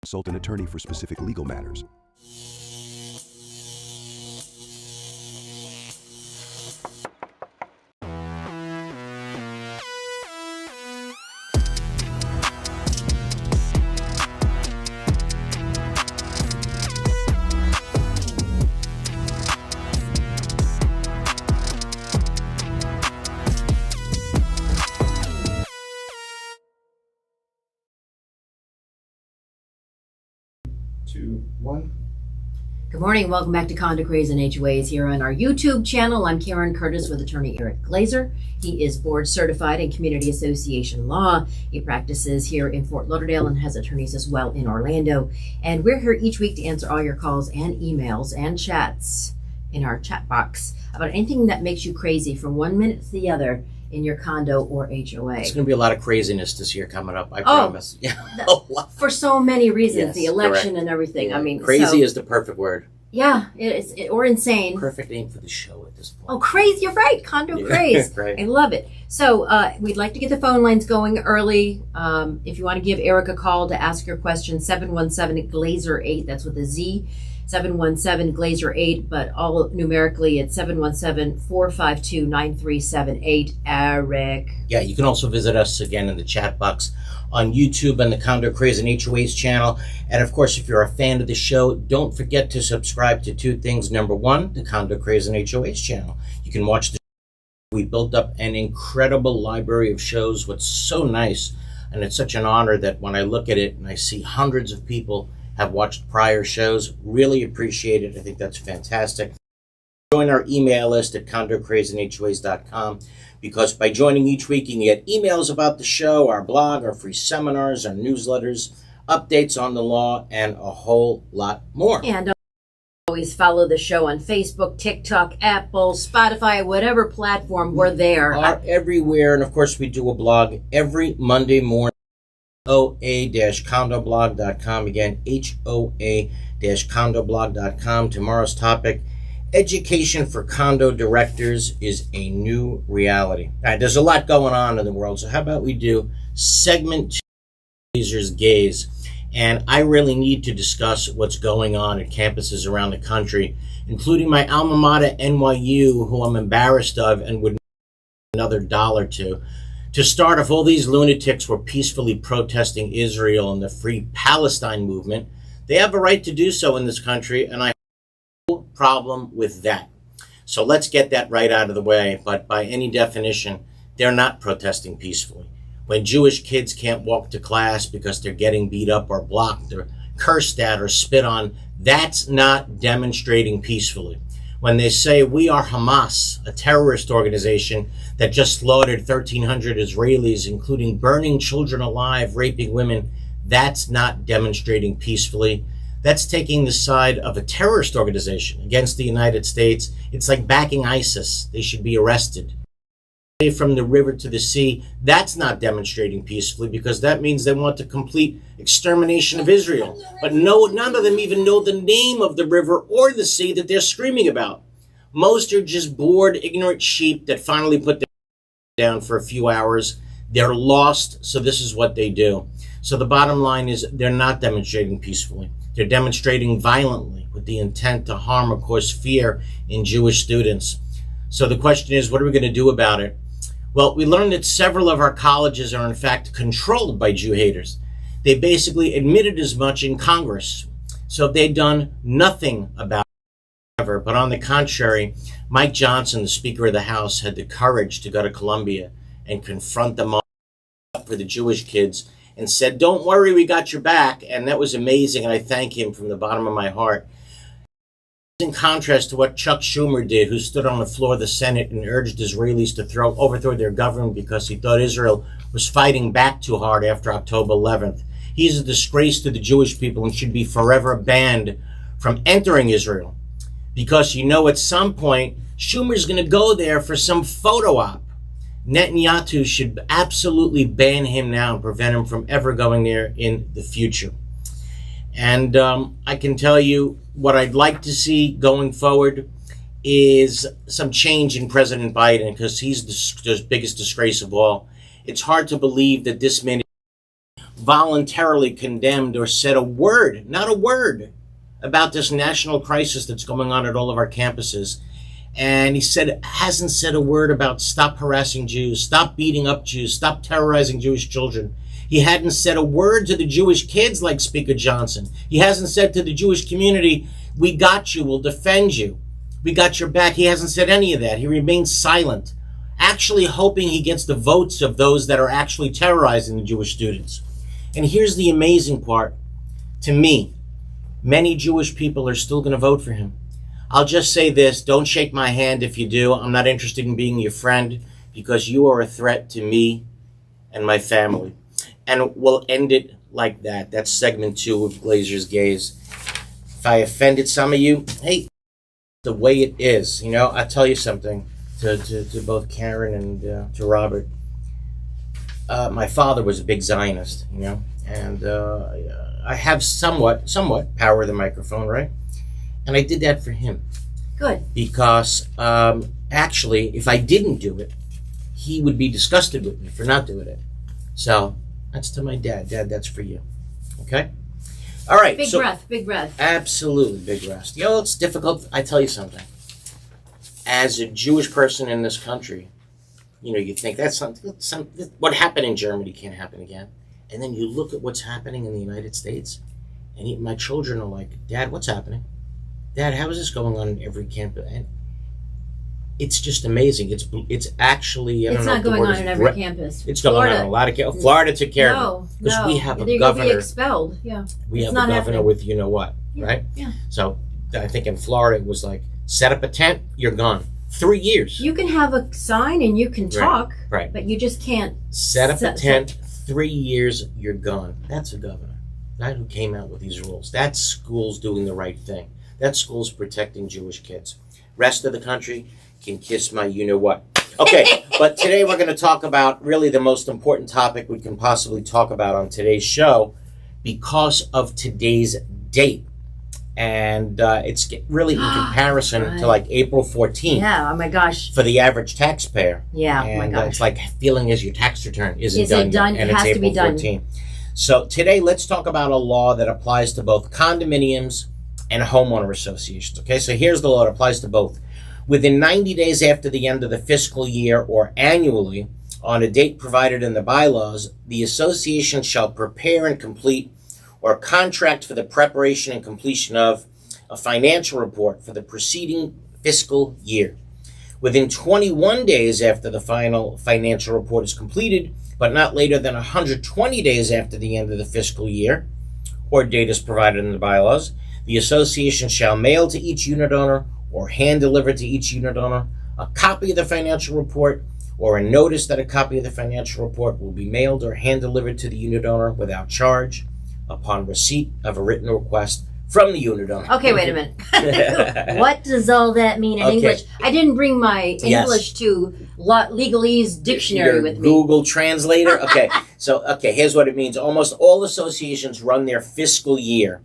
Consult an attorney for specific legal matters. Good morning. Welcome back to Condo Craze and HOAs here on our YouTube channel. I'm Karen Curtis with attorney Eric Glazer. He is board certified in community association law. He practices here in Fort Lauderdale and has attorneys as well in Orlando. And we're here each week to answer all your calls and emails and chats in our chat box about anything that makes you crazy from one minute to the other in your condo or HOA. It's going to be a lot of craziness this year coming up, I promise. Yeah. For so many reasons, Yes, the election correct. and everything. Yeah. I mean, crazy is the perfect word. Yeah, or insane. Perfect name for the show at this point. Oh, crazy! You're right, Condo Craze. Right. I love it. So we'd like to get the phone lines going early. If you want to give Eric a call to ask your question, 717-GLAZER-8. That's with a Z. 717-GLAZER-8, but all numerically it's 717-452-9378. Eric. Yeah, you can also visit us again in the chat box on YouTube and the Condo Craze and HOAs channel. And of course, if you're a fan of the show, don't forget to subscribe to two things. Number one, the Condo Craze and HOAs channel. You can watch the show. We built up an incredible library of shows. What's so nice, and it's such an honor that when I look at it and I see hundreds of people have watched prior shows, really appreciate it. I think that's fantastic. Join our email list at condocrazeandhoas.com, because by joining each week, you can get emails about the show, our blog, our free seminars, our newsletters, updates on the law, and a whole lot more. And always follow the show on Facebook, TikTok, Apple, Spotify, whatever platform we're there. Are everywhere. And of course, we do a blog every Monday morning. HOA-condoblog.com. Again, HOA-condoblog.com. Tomorrow's topic: education for condo directors is a new reality. All right, there's a lot going on in the world, so how about we do segment 2, Glazer's Gaze. And I really need to discuss what's going on at campuses around the country, including my alma mater, NYU, who I'm embarrassed of and would another dollar to start. If all these lunatics were peacefully protesting Israel and the Free Palestine movement, they have a right to do so in this country, and I have no problem with that. So let's get that right out of the way. But by any definition, they're not protesting peacefully. When Jewish kids can't walk to class because they're getting beat up or blocked or cursed at or spit on, that's not demonstrating peacefully. When they say we are Hamas, a terrorist organization that just slaughtered 1,300 Israelis, including burning children alive, raping women, that's not demonstrating peacefully. That's taking the side of a terrorist organization against the United States. It's like backing ISIS. They should be arrested. From the river to the sea, that's not demonstrating peacefully, because that means they want the complete extermination of Israel. But none of them even know the name of the river or the sea that they're screaming about. Most are just bored, ignorant sheep that finally put their down for a few hours. They're lost, so this is what they do. So the bottom line is they're not demonstrating peacefully. They're demonstrating violently with the intent to harm or cause fear in Jewish students. So the question is, what are we going to do about it? Well, we learned that several of our colleges are in fact controlled by Jew haters. They basically admitted as much in Congress. So they've done nothing about it ever. But on the contrary, Mike Johnson, the Speaker of the House, had the courage to go to Columbia and confront them all for the Jewish kids and said, "Don't worry, we got your back." And that was amazing, and I thank him from the bottom of my heart. In contrast to what Chuck Schumer did, who stood on the floor of the Senate and urged Israelis to overthrow their government because he thought Israel was fighting back too hard after October 11th. He's a disgrace to the Jewish people and should be forever banned from entering Israel. Because at some point, Schumer's going to go there for some photo op. Netanyahu should absolutely ban him now and prevent him from ever going there in the future. And I can tell you what I'd like to see going forward is some change in President Biden, because he's the biggest disgrace of all. It's hard to believe that this man voluntarily condemned or said a word, not a word, about this national crisis that's going on at all of our campuses. And he hasn't said a word about stop harassing Jews, stop beating up Jews, stop terrorizing Jewish children. He hadn't said a word to the Jewish kids like Speaker Johnson. He hasn't said to the Jewish community, we got you, we'll defend you, we got your back. He hasn't said any of that. He remains silent, actually hoping he gets the votes of those that are actually terrorizing the Jewish students. And here's the amazing part. To me, many Jewish people are still going to vote for him. I'll just say this, don't shake my hand if you do. I'm not interested in being your friend because you are a threat to me and my family. And we'll end it like that. That's segment 2 of Glazer's Gaze. If I offended some of you, hey, the way it is. You know, I'll tell you something to both Karen and to Robert. My father was a big Zionist, you know, and I have somewhat power of the microphone, right? And I did that for him. Good. Because actually, if I didn't do it, he would be disgusted with me for not doing it. So that's to my dad. Dad, that's for you. Okay? All right. Big breath, big breath. Absolutely, big breath. You know, it's difficult. I tell you something. As a Jewish person in this country, you know, you think what happened in Germany can't happen again. And then you look at what's happening in the United States, and my children are like, Dad, what's happening? Dad, how is this going on in every campus? And it's just amazing. It's actually, I don't know. It's not going on in every campus. It's going on in a lot of campuses. Florida took care of it. Because we have a governor. They'll be expelled, yeah. We have a governor with you know what, right? Yeah. So I think in Florida it was like, set up a tent, you're gone. 3 years. You can have a sign and you can talk, right. But you just can't set up a tent. 3 years, you're gone. That's a governor. That who came out with these rules. That school's doing the right thing. That school's protecting Jewish kids. Rest of the country can kiss my you-know-what. Okay, but today we're going to talk about really the most important topic we can possibly talk about on today's show because of today's date. And it's really in comparison to like April 14th. Yeah, oh my gosh. For the average taxpayer. Yeah, and, oh my gosh. It's like feeling as your tax return isn't done yet, and it's has April to be done. 14th. So today let's talk about a law that applies to both condominiums and homeowner associations. Okay, so here's the law. It applies to both. Within 90 days after the end of the fiscal year or annually, on a date provided in the bylaws, the association shall prepare and complete or contract for the preparation and completion of a financial report for the preceding fiscal year. Within 21 days after the final financial report is completed, but not later than 120 days after the end of the fiscal year, or date is provided in the bylaws, the association shall mail to each unit owner or hand deliver to each unit owner a copy of the financial report or a notice that a copy of the financial report will be mailed or hand delivered to the unit owner without charge upon receipt of a written request from the unit owner. Okay, wait a minute. What does all that mean in English? I didn't bring my English to Legalese dictionary with me. Google Translator? Okay, here's what it means. Almost all associations run their fiscal year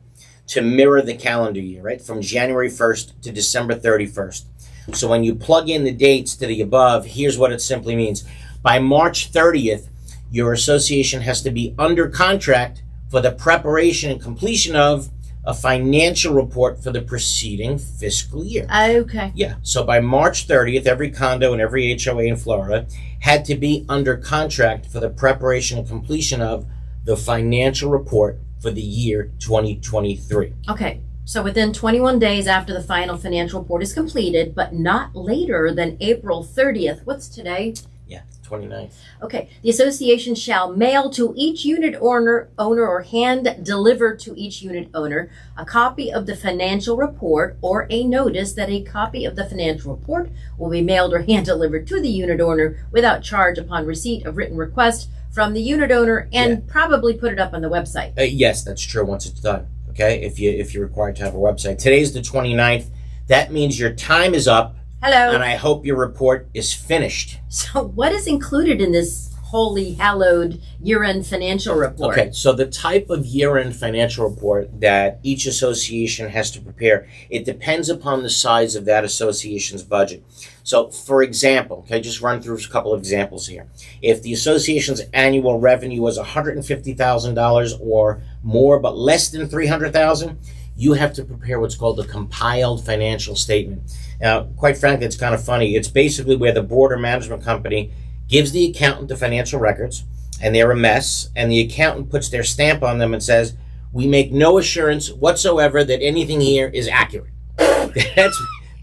to mirror the calendar year, right? From January 1st to December 31st. So when you plug in the dates to the above, here's what it simply means. By March 30th, your association has to be under contract for the preparation and completion of a financial report for the preceding fiscal year. Okay. Yeah. So by March 30th, every condo and every HOA in Florida had to be under contract for the preparation and completion of the financial report for the year 2023. Okay. So within 21 days after the final financial report is completed, but not later than April 30th. What's today? Yeah, 29th. Okay. The association shall mail to each unit owner or hand deliver to each unit owner a copy of the financial report or a notice that a copy of the financial report will be mailed or hand delivered to the unit owner without charge upon receipt of written request from the unit owner and probably put it up on the website. Yes, that's true once it's done. Okay, if you're required to have a website. Today's the 29th. That means your time is up. Hello. And I hope your report is finished. So what is included in this holy hallowed year-end financial report. Okay, so the type of year-end financial report that each association has to prepare, it depends upon the size of that association's budget. So, for example, okay, just run through a couple of examples here. If the association's annual revenue was $150,000 or more, but less than $300,000, you have to prepare what's called a compiled financial statement. Now, quite frankly, it's kind of funny. It's basically where the board or management company gives the accountant the financial records, and they're a mess, and the accountant puts their stamp on them and says, we make no assurance whatsoever that anything here is accurate.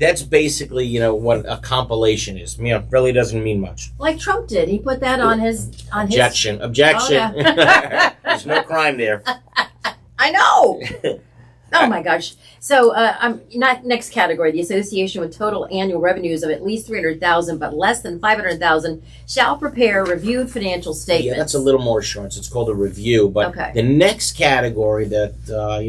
That's basically, what a compilation is. Really doesn't mean much. Like Trump did. He put that on his... Objection. Oh, yeah. There's no crime there. I know. Oh my gosh. So next category, the association with total annual revenues of at least $300,000 but less than $500,000 shall prepare reviewed financial statements. Yeah, that's a little more assurance. It's called a review. But the next category that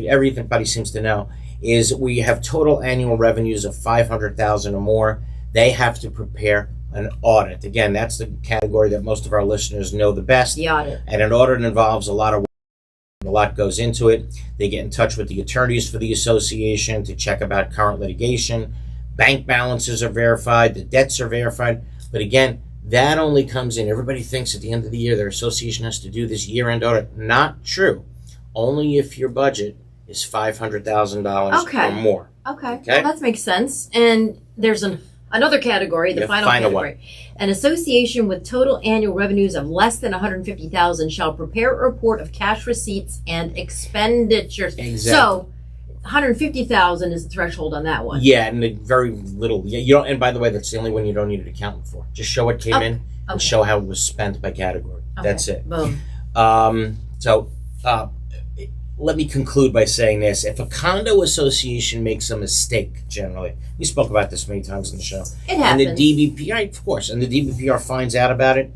everybody seems to know is we have total annual revenues of $500,000 or more. They have to prepare an audit. Again, that's the category that most of our listeners know the best. The audit. And an audit involves a lot of work. A lot goes into it. They get in touch with the attorneys for the association to check about current litigation. Bank balances are verified. The debts are verified. But again, that only comes in. Everybody thinks at the end of the year their association has to do this year-end audit. Not true. Only if your budget is $500,000 or more. Okay. Well, that makes sense. And there's another category, the final category. One. An association with total annual revenues of less than $150,000 shall prepare a report of cash receipts and expenditures. Exactly. So, $150,000 is the threshold on that one. Yeah, and very little. Yeah, you don't. And by the way, that's the only one you don't need an accountant for. Just show what came in and show how it was spent by category. That's it. Boom. Let me conclude by saying this. If a condo association makes a mistake, generally, we spoke about this many times in the show. It happens. And the DBPR, of course, and the DBPR finds out about it,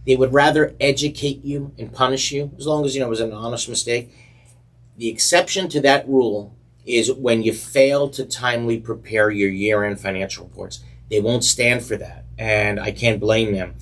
they would rather educate you and punish you, as long as, it was an honest mistake. The exception to that rule is when you fail to timely prepare your year-end financial reports. They won't stand for that, and I can't blame them.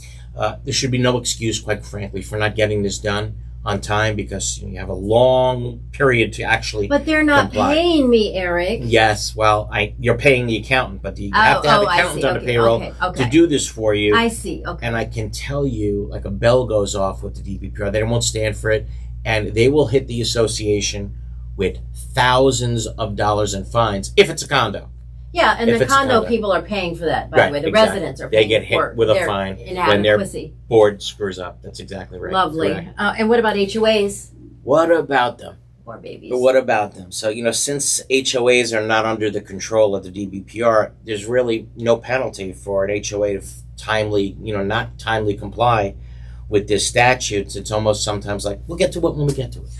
There should be no excuse, quite frankly, for not getting this done on time, because you have a long period to actually But they're not paying me, Eric. Yes, well, you're paying the accountant, but you have to have an accountant on the payroll to do this for you. I see, okay. And I can tell you, like a bell goes off with the DBPR. They won't stand for it, and they will hit the association with thousands of dollars in fines if it's a condo. Yeah, and the condo people are paying for that, by the way. The residents are paying for it. They get hit with a fine when their board screws up. That's exactly right. Lovely. And what about HOAs? What about them? Or babies. But what about them? So, since HOAs are not under the control of the DBPR, there's really no penalty for an HOA to not timely comply with this statute. It's almost sometimes like, we'll get to it when we get to it.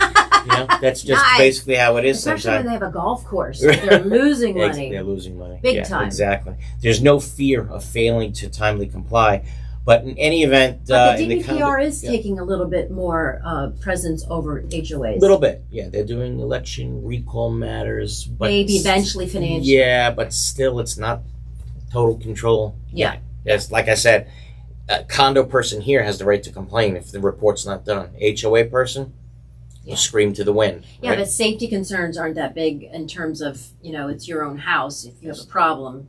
That's just basically how it is. Especially when they have a golf course. They're losing money. They're losing money. Big time. Exactly. There's no fear of failing to timely comply. But in any event... But the DBPR is taking a little bit more presence over HOAs. A little bit. Yeah, they're doing election recall matters. But maybe eventually financial. Yeah, but still it's not total control. Yeah. Yes, like I said, a condo person here has the right to complain if the report's not done. HOA person... You scream to the wind. Yeah, right? But safety concerns aren't that big in terms of, it's your own house. If you have a problem,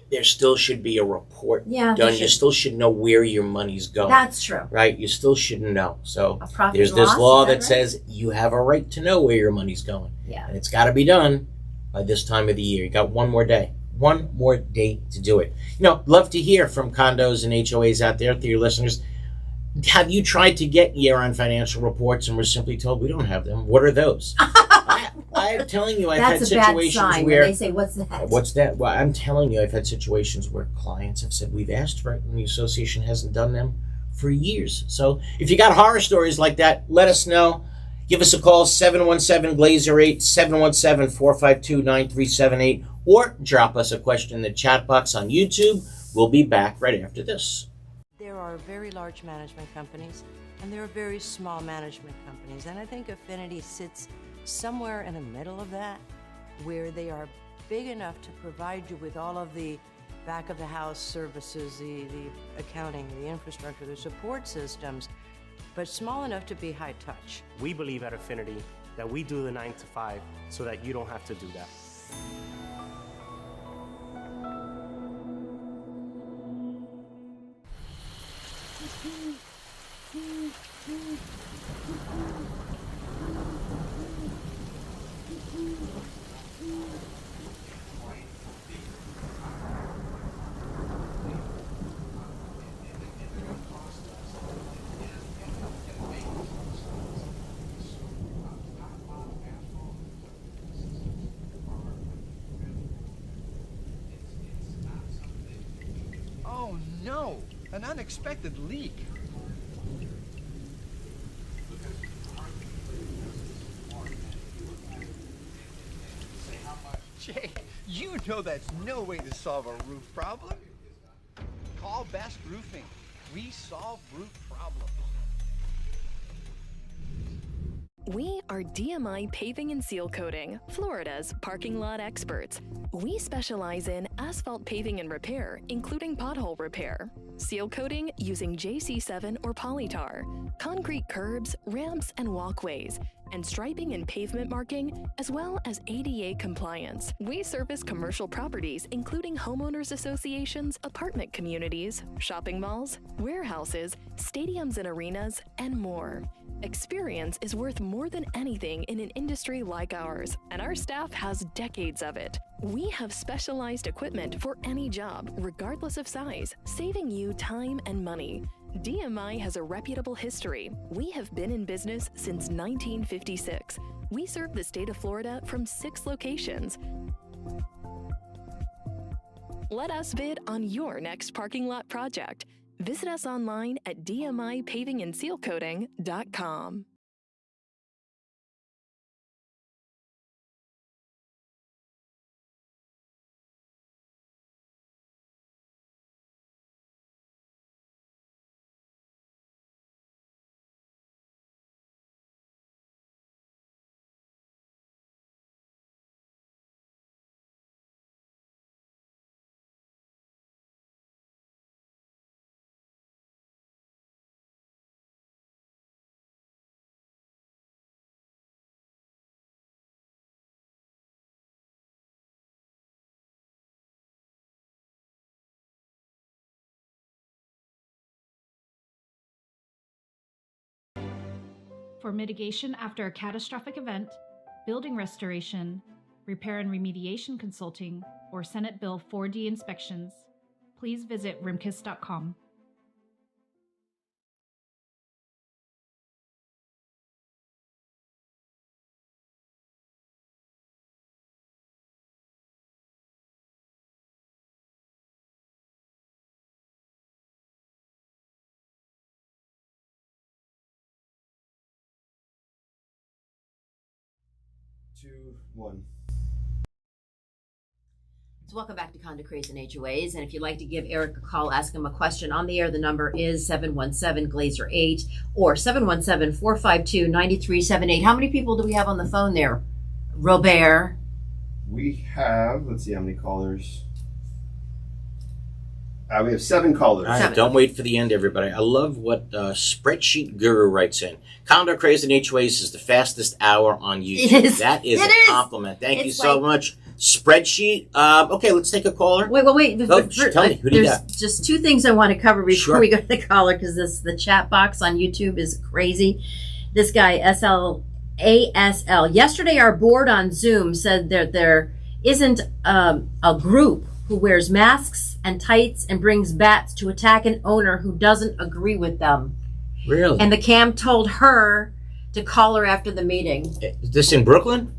There still should be a report done. You still should know where your money's going. That's true. Right? You still should know. So there's this law that says you have a right to know where your money's going. Yeah. And it's got to be done by this time of the year. You got one more day. One more day to do it. Love to hear from condos and HOAs out there, to your listeners. Have you tried to get year-end financial reports and were simply told we don't have them? What are those? I'm telling you, I've had situations bad sign where when they say, "What's that?" What's that? Well, I'm telling you, I've had situations where clients have said we've asked for it, and the association hasn't done them for years. So, if you got horror stories like that, let us know. Give us a call, 717-GLAZER-8, 717-452-9378, or drop us a question in the chat box on YouTube. We'll be back right after this. There are very large management companies, and there are very small management companies. And I think Affinity sits somewhere in the middle of that, where they are big enough to provide you with all of the back of the house services, the accounting, the infrastructure, the support systems, but small enough to be high touch. We believe at Affinity that we do the 9 to 5 so that you don't have to do that. Oh no, an unexpected leak. Jay, you know that's no way to solve a roof problem. Call Best Roofing. We solve roof problems. We are DMI Paving and Seal Coating, Florida's parking lot experts. We specialize in asphalt paving and repair, including pothole repair, seal coating using JC7 or polytar, concrete curbs, ramps, and walkways, and striping and pavement marking, as well as ADA compliance. We service commercial properties, including homeowners associations, apartment communities, shopping malls, warehouses, stadiums and arenas, and more. Experience is worth more than anything in an industry like ours, and our staff has decades of it. We have specialized equipment for any job, regardless of size, saving you time and money. DMI has a reputable history. We have been in business since 1956. We serve the state of Florida from 6 locations. Let us bid on your next parking lot project. Visit us online at dmipavingandsealcoating.com. For mitigation after a catastrophic event, building restoration, repair and remediation consulting, or Senate Bill 4D inspections, please visit rimkis.com. So welcome back to Condo Craze and HOAs. And if you'd like to give Eric a call, ask him a question on the air, the number is 717-GLAZER-8 or 717-452-9378. How many people do we have on the phone there, Robert? We have, let's see how many callers. We have 7 callers. All right, don't wait for the end, everybody. I love what Spreadsheet Guru writes in. Condo Craze and HOAs is the fastest hour on YouTube. It is. That is It a is. compliment. Thank you It's so like- much. Spreadsheet. Okay, let's take a caller. Wait. Tell me, who do you There's got? just 2 things I want to cover before Sure. we go to the caller, because the chat box on YouTube is crazy. This guy, SLASL. Yesterday, our board on Zoom said that there isn't a group who wears masks and tights and brings bats to attack an owner who doesn't agree with them. Really? And the cam told her to call her after the meeting. Is this in Brooklyn?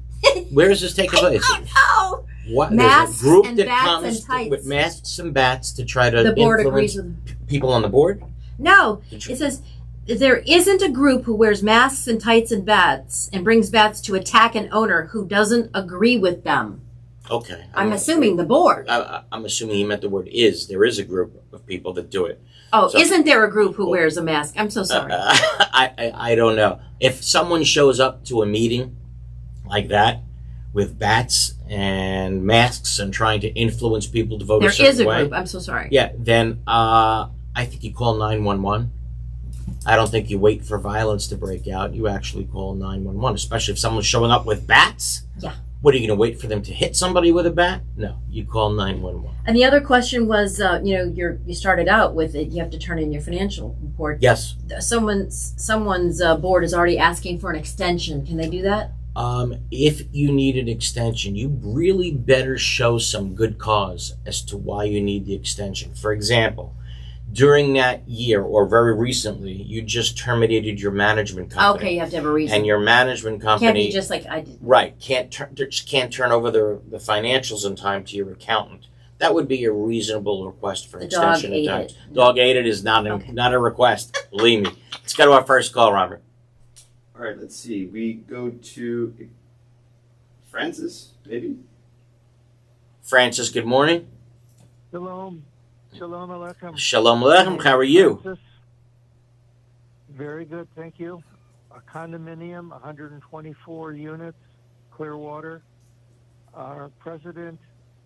Where is this taking place? Oh, What? Masks There's a group and that bats comes and tights. with masks and bats to try to the board influence agrees with people on the board? No, it says there isn't a group who wears masks and tights and bats and brings bats to attack an owner who doesn't agree with them. Okay. I'm assuming the board. I'm assuming he meant the word is. There is a group of people that do it. Oh, So- isn't there a group who wears a mask? I'm so sorry. I don't know. If someone shows up to a meeting like that with bats and masks and trying to influence people to vote There a certain is a way, group. I'm so sorry. yeah, then I think you call 911. I don't think you wait for violence to break out. You actually call 911, especially if someone's showing up with bats. Yeah. What, are you going to wait for them to hit somebody with a bat? No, you call 911. And the other question was, you started out with it. You have to turn in your financial report. Yes. Someone's board is already asking for an extension. Can they do that? If you need an extension, you really better show some good cause as to why you need the extension. For example, during that year or very recently, you just terminated your management company. Okay, you have to have a reason. And your management company Can't be just like I did. right can't turn over the financials in time to your accountant. That would be a reasonable request for an extension of time. Dog ate it is not a request. Believe me. Let's go to our first call, Robert. All right, let's see. We go to Francis, maybe? Francis, good morning. Shalom. Shalom Aleichem. Shalom Aleichem. How are you? Francis. Very good, thank you. A condominium, 124 units, Clearwater. Our president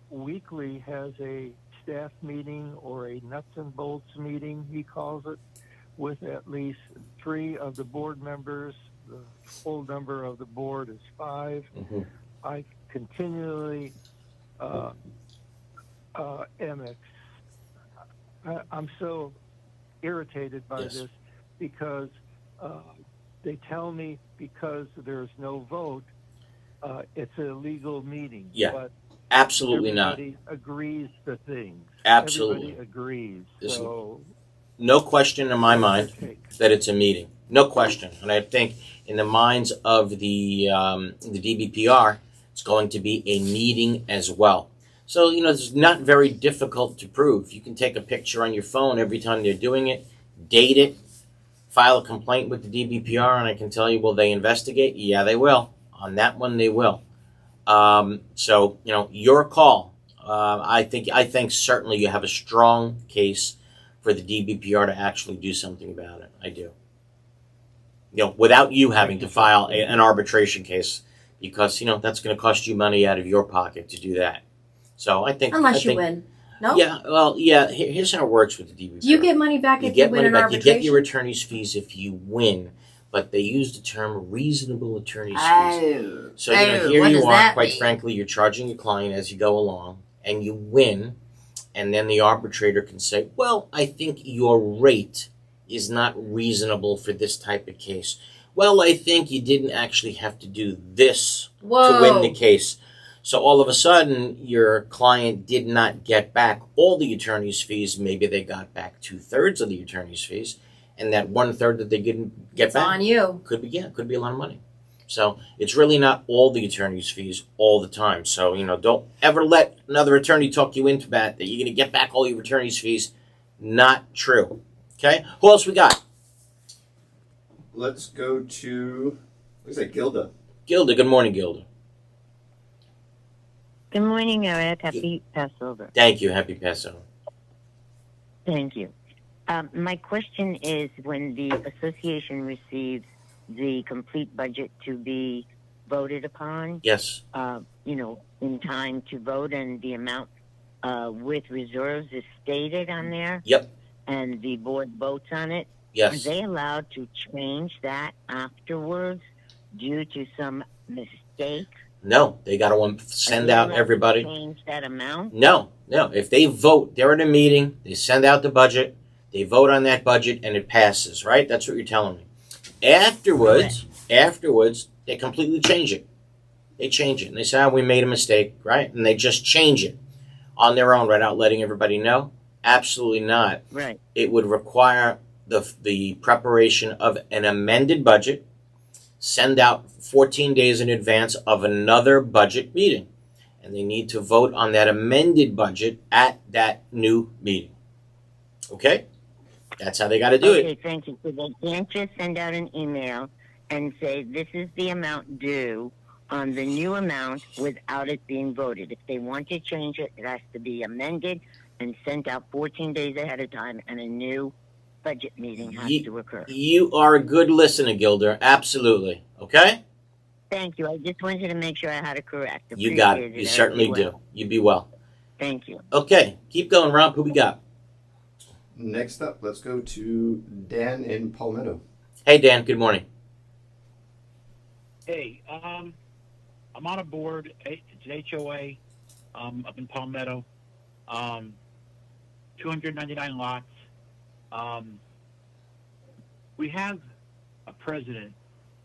weekly has a staff meeting or a nuts and bolts meeting, he calls it, with at least 3 of the board members. The full number of the board is 5. Mm-hmm. I continually I'm so irritated by this because they tell me because there's no vote, it's a legal meeting. Yeah, but absolutely not. Everybody agrees to things. Absolutely. Everybody agrees. There's so no question in my mind that it's a meeting. No question. And I think in the minds of the DBPR, it's going to be a meeting as well. So, it's not very difficult to prove. You can take a picture on your phone every time they're doing it, date it, file a complaint with the DBPR, and I can tell you, will they investigate? Yeah, they will. On that one, they will. So, your call. I think certainly you have a strong case for the DBPR to actually do something about it. I do. Without you having to file an arbitration case, because, that's going to cost you money out of your pocket to do that. So I think Unless you win. No? Yeah, well, yeah, here's how it works with the DBPR. Do you get money back if you win an arbitration? You get your attorney's fees if you win, but they use the term reasonable attorney's fees. So, here you are, quite frankly, you're charging your client as you go along, and you win, and then the arbitrator can say, well, I think your rate is not reasonable for this type of case. Well, I think you didn't actually have to do this to win the case. So all of a sudden, your client did not get back all the attorney's fees. Maybe they got back 2/3 of the attorney's fees, and that 1/3 that they didn't get back on you. Could be a lot of money. So it's really not all the attorney's fees all the time. So don't ever let another attorney talk you into that you're going to get back all your attorney's fees. Not true. Okay. Who else we got? Let's go to Gilda. Gilda. Good morning, Gilda. Good morning, Eric. Happy Passover. Thank you. Happy Passover. Thank you. My question is, when the association receives the complete budget to be voted upon, yes, in time to vote, and the amount with reserves is stated on there, yep, and the board votes on it, yes, are they allowed to change that afterwards due to some mistake? No, they got to send out everybody. Change that amount? No. If they vote, they're in a meeting, they send out the budget, they vote on that budget, and it passes, right? That's what you're telling me. Afterwards, they completely change it. They change it. And they say, we made a mistake, right? And they just change it on their own without letting everybody know? Absolutely not. Right. It would require the preparation of an amended budget, send out 14 days in advance of another budget meeting. And they need to vote on that amended budget at that new meeting. Okay? That's how they got to do it. Okay, thank you. So they can't just send out an email and say, this is the amount due on the new amount without it being voted. If they want to change it, it has to be amended and sent out 14 days ahead of time, and a new budget meeting has to occur. You are a good listener, Gilder. Absolutely. Okay? Thank you. I just wanted to make sure I had it correct. You got it. Appreciate You I certainly will. do. You be well. Thank you. Okay, keep going, Rob. Who we got? Next up, let's go to Dan in Palmetto. Hey, Dan. Good morning. Hey, I'm on a board. It's an HOA up in Palmetto. 299 lots. We have a president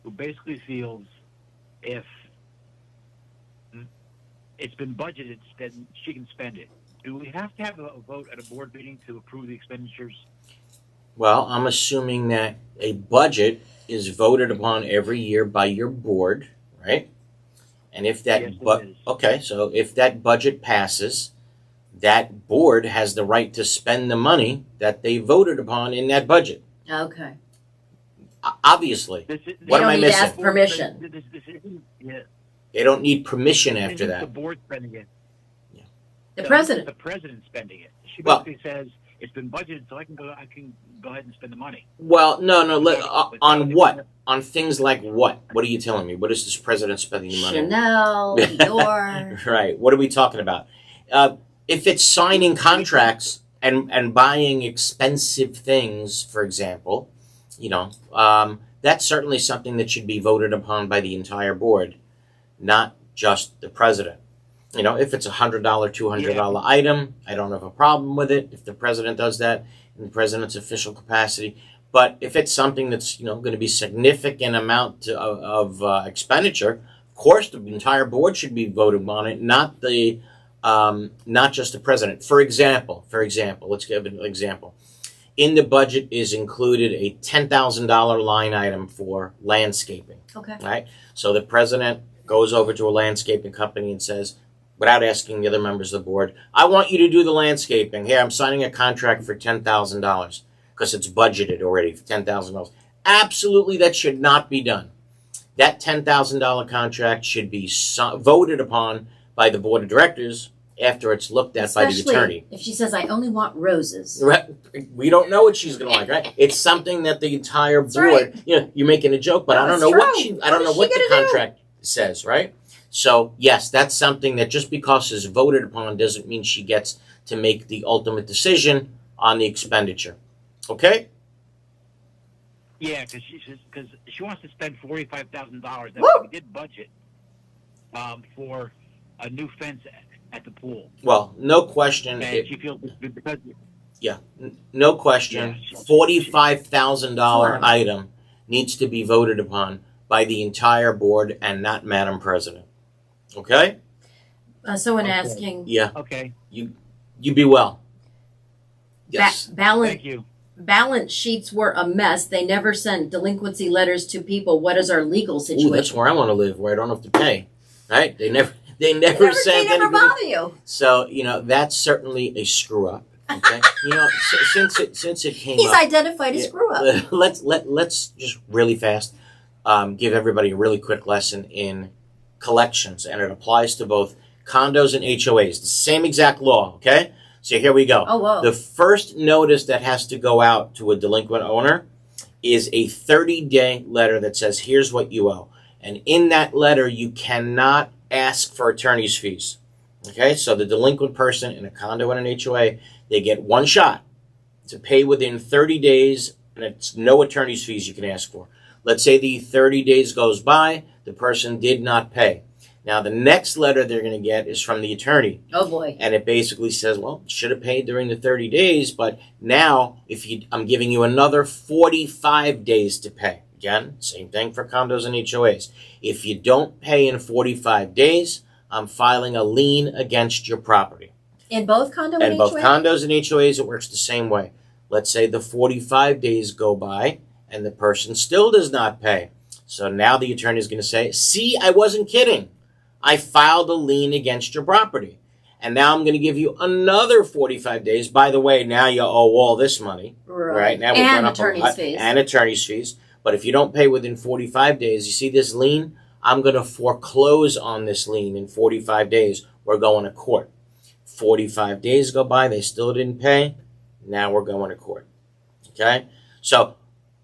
who basically feels if it's been budgeted, then she can spend it. Do we have to have a vote at a board meeting to approve the expenditures? Well, I'm assuming that a budget is voted upon every year by your board, right? And if that Yes, it is. okay, so if that budget passes, that board has the right to spend the money that they voted upon in that budget. Okay. Obviously. What They am I don't need to missing? ask permission. This isn't, yeah. They don't need permission This after isn't that. The board spending it. The No, president. The president spending it. She Well- basically says it's been budgeted, so I can go ahead and spend the money. Well, no. On what? On things like what? What are you telling me? What is this president spending the money on? Chanel, Dior. Right. What are we talking about? If it's signing contracts and buying expensive things, for example, that's certainly something that should be voted upon by the entire board, not just the president. If it's $100, $200 item, I don't have a problem with it if the president does that in the president's official capacity. But if it's something that's going to be significant amount of expenditure, of course the entire board should be voted on it, not just the president. For example, let's give an example. In the budget is included a $10,000 line item for landscaping. Okay. Right. So the president goes over to a landscaping company and says, without asking the other members of the board, I want you to do the landscaping. Here, I'm signing a contract for $10,000 because it's budgeted already for $10,000. Absolutely, that should not be done. That $10,000 contract should be voted upon by the board of directors after it's looked at by the attorney. If she says, I only want roses. Right. We don't know what she's going to like, right? It's something that the entire board, you're making a joke, but I don't know what the contract says, right? So, yes, that's something that just because it's voted upon doesn't mean she gets to make the ultimate decision on the expenditure. Okay? Yeah, because she wants to spend $45,000. We did budget for a new fence at the pool. Well, no question. And she feels because no question. $45,000 item needs to be voted upon by the entire board and not Madam President. Okay? Someone asking. Yeah. Okay. You be well. Yes. Thank you. Balance sheets were a mess. They never sent delinquency letters to people. What is our legal situation? Ooh, that's where I want to live, where I don't have to pay. Right? They never sent They never bother you. So, that's certainly a screw up. Okay? Since it came He's up. identified a screw up. Let's just really fast give everybody a really quick lesson in collections, and it applies to both condos and HOAs. The same exact law, okay? So here we go. Oh, whoa. The first notice that has to go out to a delinquent owner is a 30-day letter that says, here's what you owe. And in that letter, you cannot ask for attorney's fees. Okay? So the delinquent person in a condo and an HOA, they get one shot to pay within 30 days, and it's no attorney's fees you can ask for. Let's say the 30 days goes by, the person did not pay. Now, the next letter they're going to get is from the attorney. Oh, boy. And it basically says, well, should have paid during the 30 days, but now I'm giving you another 45 days to pay. Again, same thing for condos and HOAs. If you don't pay in 45 days, I'm filing a lien against your property. In both condo and HOA? In both condos and HOAs, it works the same way. Let's say the 45 days go by and the person still does not pay. So now the attorney is going to say, see, I wasn't kidding. I filed a lien against your property. And now I'm going to give you another 45 days. By the way, now you owe all this money. Right? Now and attorney's fees. And attorney's fees. But if you don't pay within 45 days, you see this lien? I'm going to foreclose on this lien in 45 days. We're going to court. 45 days go by, they still didn't pay. Now we're going to court. Okay? So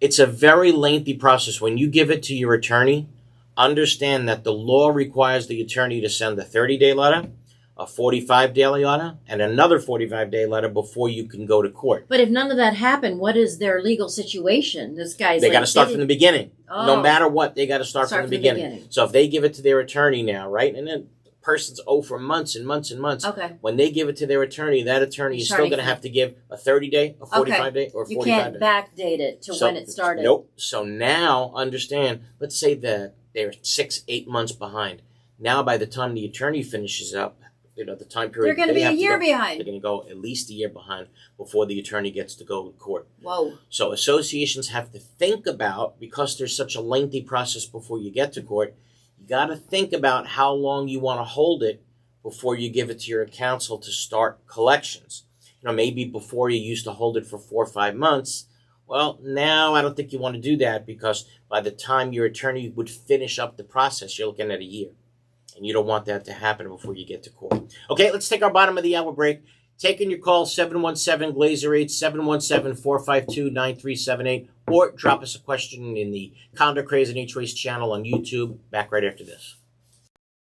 it's a very lengthy process. When you give it to your attorney, understand that the law requires the attorney to send a 30-day letter, a 45-day letter, and another 45-day letter before you can go to court. But if none of that happened, what is their legal situation? This guy's They got to start from the beginning. Oh. No matter what, they got to start from the beginning. So if they give it to their attorney now, right, and then the person's for months and months and months. Okay. When they give it to their attorney, that attorney is still going to have to give a 30-day, a 45-day, or a 45-day. You can't backdate it to when it started. Nope. So now, understand, let's say that they're 6-8 months behind. Now, by the time the attorney finishes up, the time period, they're going to be a year behind. They're going to go at least a year behind before the attorney gets to go to court. Whoa. So associations have to think about, because there's such a lengthy process before you get to court, you got to think about how long you want to hold it before you give it to your counsel to start collections. Maybe before you used to hold it for 4 or 5 months. Well, now I don't think you want to do that, because by the time your attorney would finish up the process, you're looking at a year. And you don't want that to happen before you get to court. Okay, let's take our bottom of the hour break. Taking your call, 717-GLAZER-8, 717-452-9378, or drop us a question in the Condo Craze and HOAs channel on YouTube. Back right after this.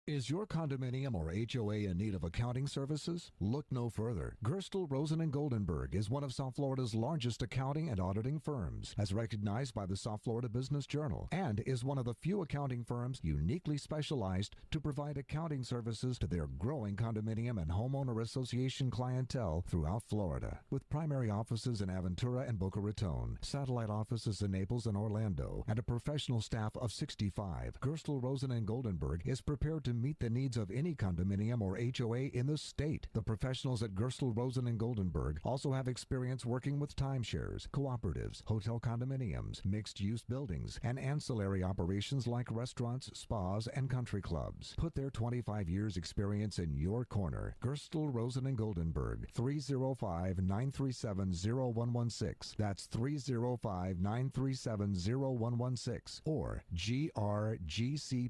Is your condominium or HOA in need of accounting services? Look no further. Gerstle, Rosen & Goldenberg is one of South Florida's largest accounting and auditing firms, as recognized by the South Florida Business Journal, and is one of the few accounting firms uniquely specialized to provide accounting services to their growing condominium and homeowner association clientele throughout Florida. With primary offices in Aventura and Boca Raton, satellite offices in Naples and Orlando, and a professional staff of 65, Gerstle, Rosen & Goldenberg is prepared to meet the needs of any condominium or HOA in the state. The professionals at Gerstle, Rosen & Goldenberg also have experience working with timeshares, cooperatives, hotel condominiums, mixed-use buildings, and ancillary operations like restaurants, spas, and country clubs. Put their 25 years experience in your corner. Gerstle, Rosen & Goldenberg, 305-937-0116. That's 305-937-0116 or grgcpa.com.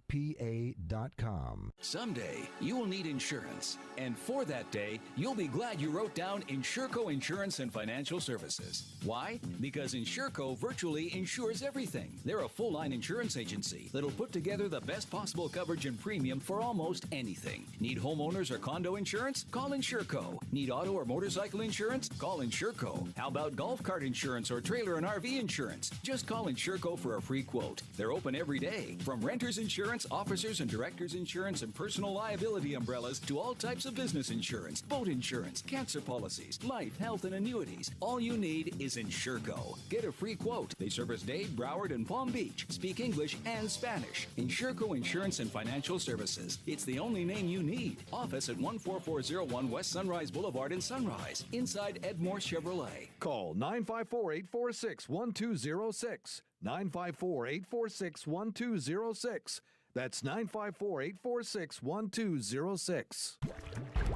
Someday, you will need insurance. And for that day, you'll be glad you wrote down Insurco Insurance and Financial Services. Why? Because Insurco virtually insures everything. They're a full-line insurance agency that'll put together the best possible coverage and premium for almost anything. Need homeowners or condo insurance? Call Insurco. Need auto or motorcycle insurance? Call Insurco. How about golf cart insurance or trailer and RV insurance? Just call Insurco for a free quote. They're open every day. From renters insurance, officers and directors insurance, and personal liability umbrellas to all types of business insurance, boat insurance, cancer policies, life, health, and annuities. All you need is Insurco. Get a free quote. They service Dade, Broward, and Palm Beach. Speak English and Spanish. Insurco Insurance and Financial Services. It's the only name you need. Office at 14401 West Sunrise Boulevard in Sunrise, inside Edmore Chevrolet. Call 954-846-1206. 954-846-1206. That's 954-846-1206.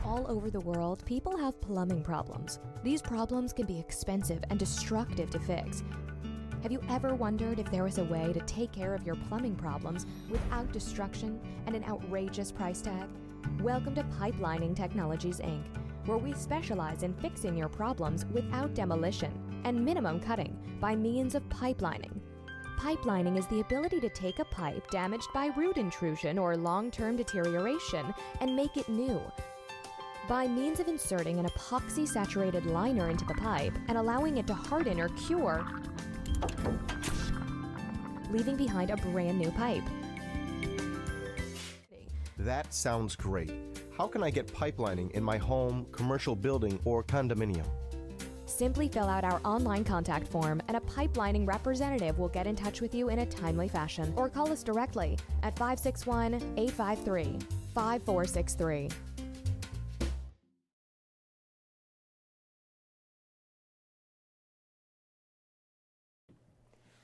All over the world, people have plumbing problems. These problems can be expensive and destructive to fix. Have you ever wondered if there was a way to take care of your plumbing problems without destruction and an outrageous price tag? Welcome to Pipelining Technologies, Inc., where we specialize in fixing your problems without demolition and minimum cutting by means of pipelining. Pipelining is the ability to take a pipe damaged by root intrusion or long-term deterioration and make it new. By means of inserting an epoxy-saturated liner into the pipe and allowing it to harden or cure, leaving behind a brand new pipe. That sounds great. How can I get pipelining in my home, commercial building, or condominium? Simply fill out our online contact form and a pipelining representative will get in touch with you in a timely fashion, or call us directly at 561-853-5463.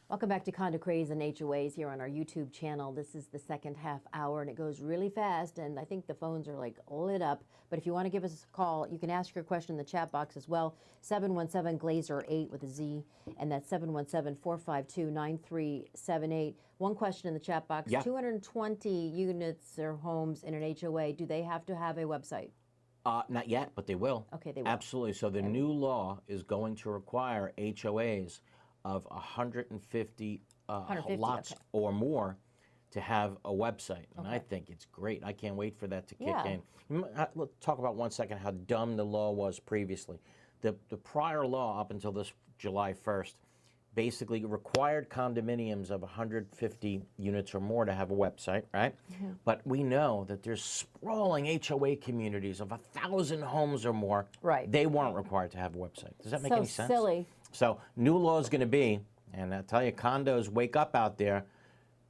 Welcome back to Condo Craze and HOAs here on our YouTube channel. This is the second half hour and it goes really fast and I think the phones are like lit up. But if you want to give us a call, you can ask your question in the chat box as well. 717-GLAZER-8 with a Z, and that's 717-452-9378. One question in the chat box. Yeah. 220 units or homes in an HOA, do they have to have a website? Not yet, but they will. Okay, they will. Absolutely. So the new law is going to require HOAs of 150 lots okay. or more to have a website, and I think it's great. I can't wait for that to kick in. Let's talk about 1 second how dumb the law was previously. The prior law up until this July 1st basically required condominiums of 150 units or more to have a website, right? But we know that there's sprawling HOA communities of 1,000 homes or more. Right. They weren't required to have a website. Does that make any sense? So silly. So new law is going to be, and I tell you, condos wake up out there,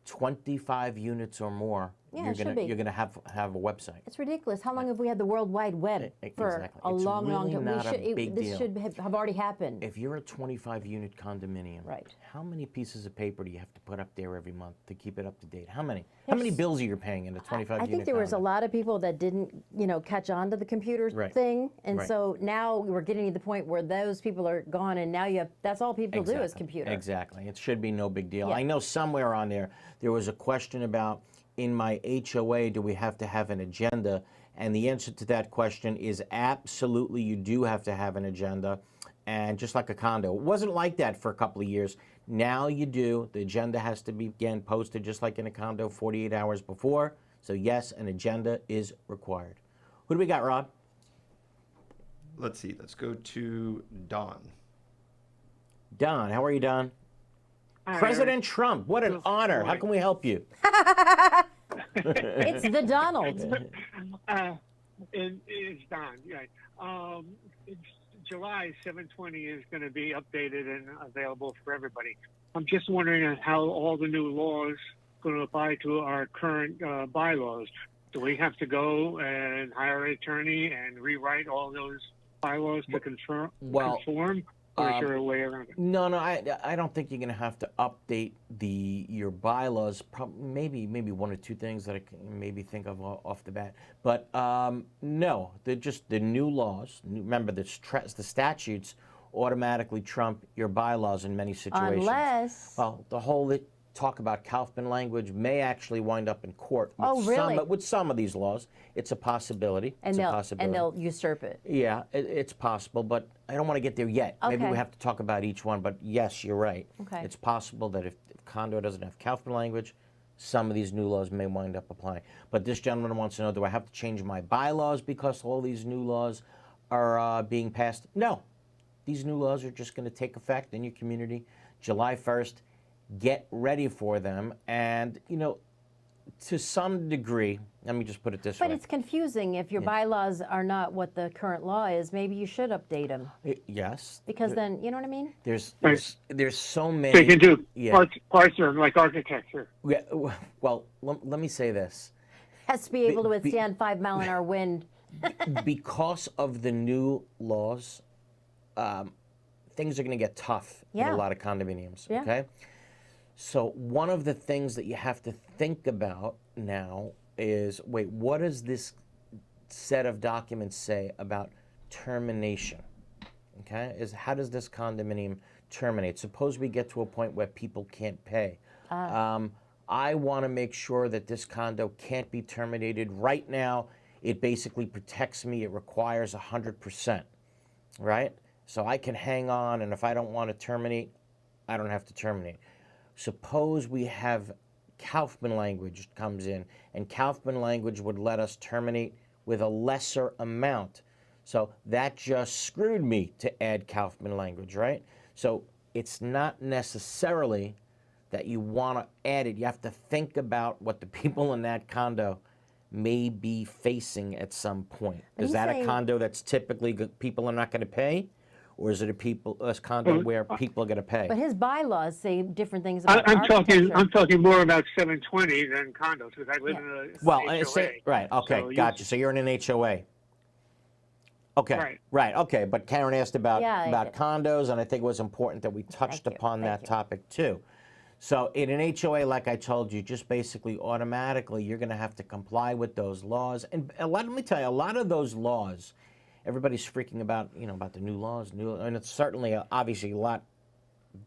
25 units or more. Yeah, you're gonna have a website. It's ridiculous. How long have we had the World Wide Web for Exactly. a It's long, long really time? not a big This deal. should have already happened. If you're a 25-unit condominium, right? How many pieces of paper do you have to put up there every month to keep it up to date? How many? How many bills are you paying in a 25-unit? I think there was a lot of people that didn't, catch on to the computer thing, and so now we're getting to the point where those people are gone, and now that's all people do is computer. Exactly. It should be no big deal. Yeah. I know somewhere on there was a question about, in my HOA, do we have to have an agenda? And the answer to that question is absolutely, you do have to have an agenda. And just like a condo, it wasn't like that for a couple of years. Now you do. The agenda has to be, again, posted just like in a condo 48 hours before. So yes, an agenda is required. Who do we got, Rob? Let's see. Let's go to Don. Don, how are you, Don? Hi, President Trump, what an honor. How can we help you? It's the Donald. It's Don, right. It's July 720 is going to be updated and available for everybody. I'm just wondering how all the new laws going to apply to our current bylaws. Do we have to go and hire an attorney and rewrite all those bylaws to conform? Or is there a way around it? No, I don't think you're going to have to update your bylaws. Maybe one or two things that I can maybe think of off the bat. But no, they're just the new laws. Remember, the statutes automatically trump your bylaws in many situations. Unless... Well, the whole talk about Kaufman language may actually wind up in court. With some of these laws, it's a possibility. And they'll usurp it. Yeah, it's possible, but I don't want to get there yet. Okay. Maybe we have to talk about each one, but yes, you're right. Okay. It's possible that if condo doesn't have Kaufman language, some of these new laws may wind up applying. But this gentleman wants to know, do I have to change my bylaws because all these new laws are being passed? No. These new laws are just going to take effect in your community July 1st. Get ready for them. And, to some degree, let me just put it this way. But it's confusing. If your bylaws are not what the current law is, maybe you should update them. Yes. Because then, you know what I mean? There's so many. So you can do parts of like architecture. Yeah. Well, let me say this. Has to be able to withstand 5-mile-an-hour wind. Because of the new laws, things are going to get tough in a lot of condominiums. Yeah. Okay. So one of the things that you have to think about now is, wait, what does this set of documents say about termination? Okay, how does this condominium terminate? Suppose we get to a point where people can't pay. I want to make sure that this condo can't be terminated. Right now, it basically protects me. It requires 100%, right? So I can hang on, and if I don't want to terminate, I don't have to terminate. Suppose we have Kaufman language comes in, and Kaufman language would let us terminate with a lesser amount. So that just screwed me to add Kaufman language, right? So it's not necessarily that you want to add it. You have to think about what the people in that condo may be facing at some point. Is that a condo that's typically people are not going to pay? Or is it a condo where people are going to pay? But his bylaws say different things about I'm talking more about 720 than condos because I live in a HOA. Right. Okay. So gotcha. So you're in an HOA. Okay. Right. Okay. But Karen asked about condos, and I think it was important that we touched upon that topic too. So in an HOA, like I told you, just basically automatically you're going to have to comply with those laws. And let me tell you, a lot of those laws. Everybody's freaking about, about the new laws, and it's certainly obviously a lot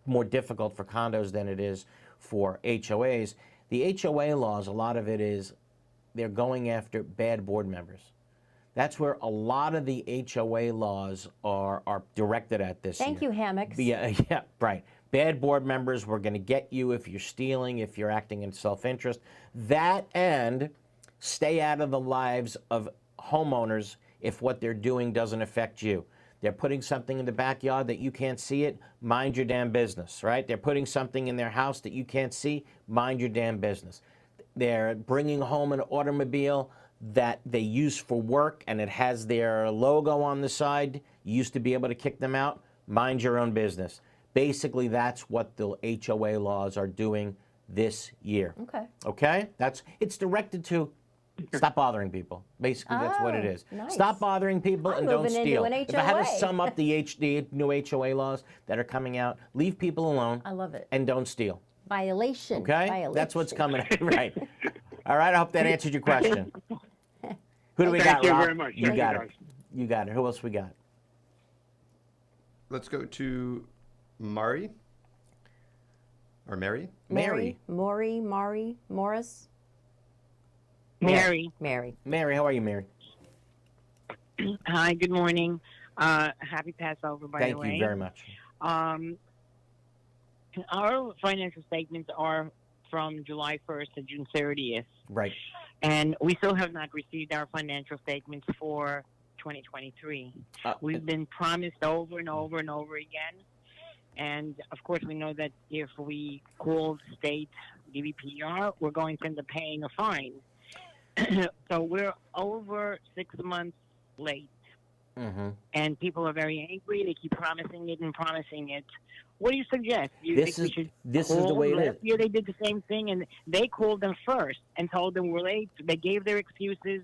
more difficult for condos than it is for HOAs. The HOA laws, a lot of it is they're going after bad board members. That's where a lot of the HOA laws are directed at this. Thank you, hammocks. Yeah, right. Bad board members, we're going to get you if you're stealing, if you're acting in self-interest. That, and stay out of the lives of homeowners if what they're doing doesn't affect you. They're putting something in the backyard that you can't see it, mind your damn business, right? They're putting something in their house that you can't see, mind your damn business. They're bringing home an automobile that they use for work and it has their logo on the side. You used to be able to kick them out, mind your own business. Basically, that's what the HOA laws are doing this year. Okay. Okay? It's directed to stop bothering people. Basically, that's what it is. Nice. Stop bothering people and don't steal. Into an If I had to HOA. sum up the new HOA laws that are coming out, leave people alone. I love it. And don't steal. Violation. Okay? Violation. That's what's coming. Right. All right, I hope that answered your question. Who do we Thank got, you Rob? very much. You Thank got you, it. guys. You got it. Who else we got? Let's go to Mari. Or Mary? Mary, Morris. Mary. Mary. Mary, how are you, Mary? Hi, good morning. Happy Passover, by the way. Thank you very much. Our financial statements are from July 1st to June 30th. Right. And we still have not received our financial statements for 2023. We've been promised over and over and over again. And, of course, we know that if we call state DBPR, we're going to end up paying a fine. So we're over 6 months late. Mm-hmm. And people are very angry. They keep promising it and promising it. What do you suggest? Do you think we should this is call the way it them? is. Last year they did the same thing, and they called them first and told them we're late. They gave their excuses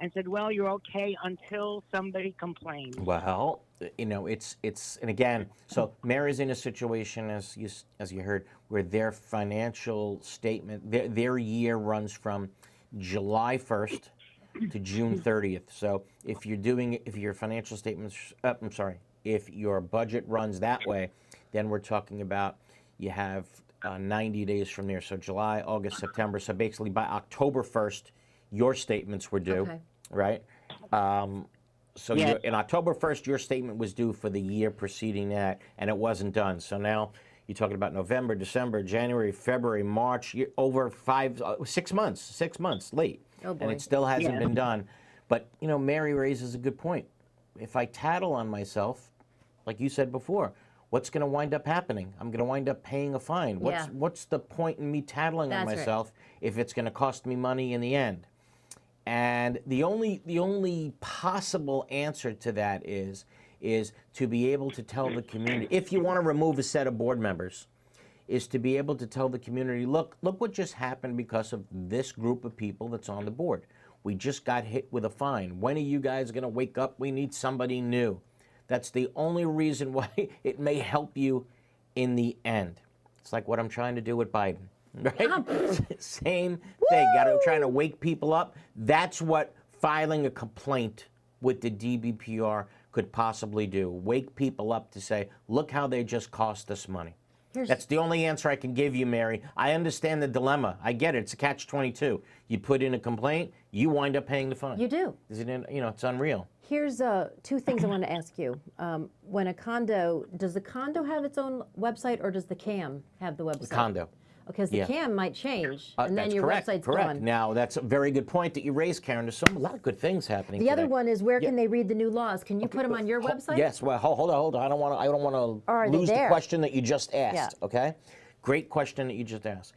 and said, well, you're okay until somebody complains. Well, it's and again, so Mary's in a situation, as you heard, where their financial statement, their year runs from July 1st to June 30th. So if your financial statements, if your budget runs that way, then we're talking about you have 90 days from there. So July, August, September. So basically by October 1st, your statements were due, right? So in October 1st, your statement was due for the year preceding that, and it wasn't done. So now you're talking about November, December, January, February, March, over 6 months late. Oh boy. And it still hasn't been done. But, Mary raises a good point. If I tattle on myself, like you said before, what's going to wind up happening? I'm going to wind up paying a fine. What's the point in me tattling on myself if it's going to cost me money in the end? And the only possible answer to that is to be able to tell the community, if you want to remove a set of board members, is to be able to tell the community, look what just happened because of this group of people that's on the board. We just got hit with a fine. When are you guys going to wake up? We need somebody new. That's the only reason why it may help you in the end. It's like what I'm trying to do with Biden, right? Same thing. Trying to wake people up. That's what filing a complaint with the DBPR could possibly do. Wake people up to say, look how they just cost us money. That's the only answer I can give you, Mary. I understand the dilemma. I get it. It's a catch-22. You put in a complaint, you wind up paying the fine. You do. It's unreal. Here's two things I want to ask you. When does the condo have its own website, or does the CAM have the website? The condo. Because the CAM might change, and then that's your correct, website's correct. gone. Now, that's a very good point that you raised, Karen. There's a lot of good things happening The other today. one is, where can they read the new laws? Can you put them on your website? Yes. Well, hold on. I don't want to lose the question that you just asked. Okay. Great question that you just asked.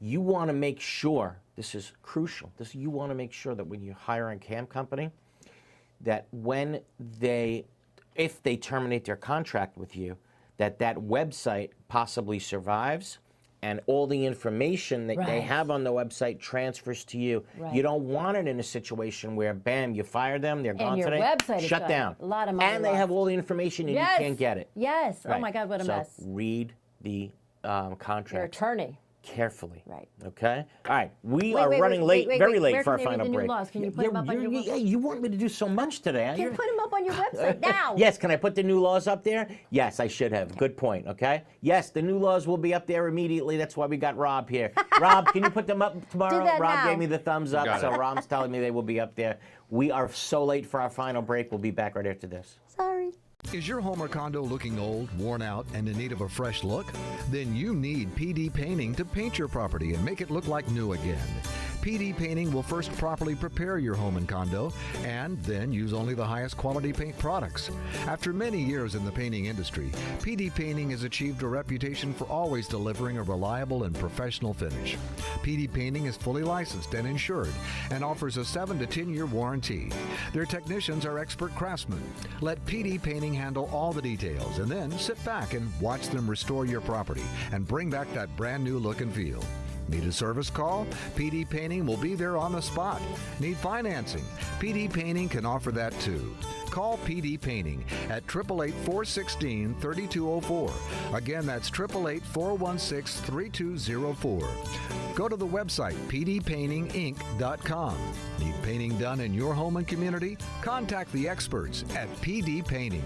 You want to make sure, this is crucial. You want to make sure that when you hire a CAM company, that if they terminate their contract with you, that website possibly survives, and all the information that they have on the website transfers to you. You don't want it in a situation where, bam, you fire them, they're gone your today, website is shut gone. down. A lot of money and they have all the information and you can't get it. Yes. Oh my God, what a mess. So read the contract. Your attorney. Carefully. Right. Okay? All right. We are running late, very late for our final break. Laws? Can you put them up on your website? You want me to do so much today. Can you put them up on your website now? Yes, can I put the new laws up there? Yes, I should have. Good point, okay? Yes, the new laws will be up there immediately. That's why we got Rob here. Rob, can you put them up tomorrow? Do that Rob now. gave me the thumbs up, so Rob's telling me they will be up there. We are so late for our final break. We'll be back right after this. Sorry. Is your home or condo looking old, worn out, and in need of a fresh look? Then you need PD Painting to paint your property and make it look like new again. PD Painting will first properly prepare your home and condo and then use only the highest quality paint products. After many years in the painting industry, PD Painting has achieved a reputation for always delivering a reliable and professional finish. PD Painting is fully licensed and insured and offers a 7 to 10 year warranty. Their technicians are expert craftsmen. Let PD Painting handle all the details and then sit back and watch them restore your property and bring back that brand new look and feel. Need a service call? PD Painting will be there on the spot. Need financing? PD Painting can offer that too. Call PD Painting at 888-416-3204. Again, that's 888-416-3204. Go to the website pdpaintinginc.com. Need painting done in your home and community? Contact the experts at PD Painting.